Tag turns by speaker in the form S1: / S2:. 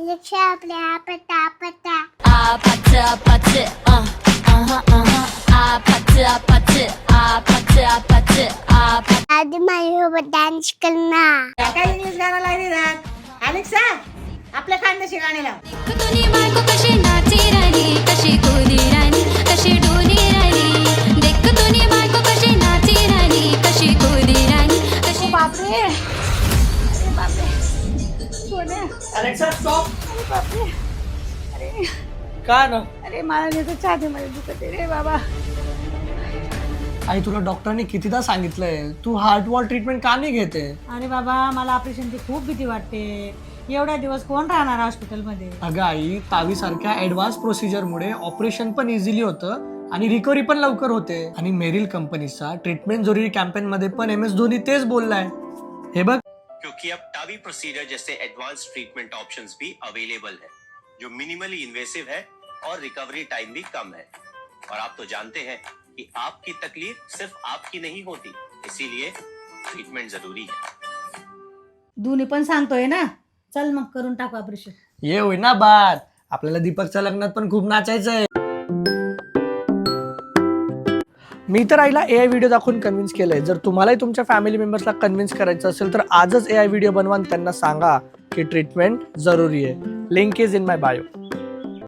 S1: रिक्षा आपल्या पता पता आधी माझ्यासोबत डान्स करणार.
S2: काय इंग्लिश गाणं लागली ना अलेक्सा आपल्या खानदेशी गाणे लाव. बापरे अरे बापरे सोन्या
S3: अलेक्सा स्टॉप.
S2: अरे बापरे अरे
S3: का ना
S2: अरे मला नाही छातीमध्ये दुखते रे बाबा.
S3: आई तुला डॉक्टरने कितीदा सांगितलंय तू हार्ट वॉल ट्रीटमेंट का नाही घेते.
S2: अरे बाबा मला ऑपरेशनची खूप भीती वाटते. एवढ्या दिवस कोण राहणार हॉस्पिटलमध्ये.
S3: अगं आई तावीसारख्या ऍडव्हान्स प्रोसिजरमुळे ऑपरेशन पण इझिली होतं आणि रिकव्हरी पण लवकर होते. आणि मेरिल कंपनीचा ट्रीटमेंट जरुरी कॅम्पेन मध्ये पण MS धोनी तेच बोललाय. हे बघ
S4: क्योंकि अब टावी प्रोसीजर जैसे एडवांस ट्रीटमेंट ऑप्शंस भी अवेलेबल है जो मिनिमली इन्वेसिव है और रिकवरी टाइम भी कम है. और आप तो जानते हैं कि आपकी तकलीफ सिर्फ आपकी नहीं होती, इसीलिए ट्रीटमेंट जरूरी है.
S2: दोन्ही पण सांगतोय ना. चल मग करून टाकू ऑपरेशन.
S3: ये होय ना बात. आपल्याला दीपकच्या लग्नात पण खूप नाचायचंय. मी तर आईला AI व्हिडिओ दाखवून कन्व्हिन्स केलंय. जर तुम्हालाही तुमच्या फॅमिली मेंबर्सला कन्व्हिन्स करायचं असेल तर आजच AI व्हिडिओ बनवा आणि त्यांना सांगा की ट्रीटमेंट जरुरी आहे. Link is in my bio.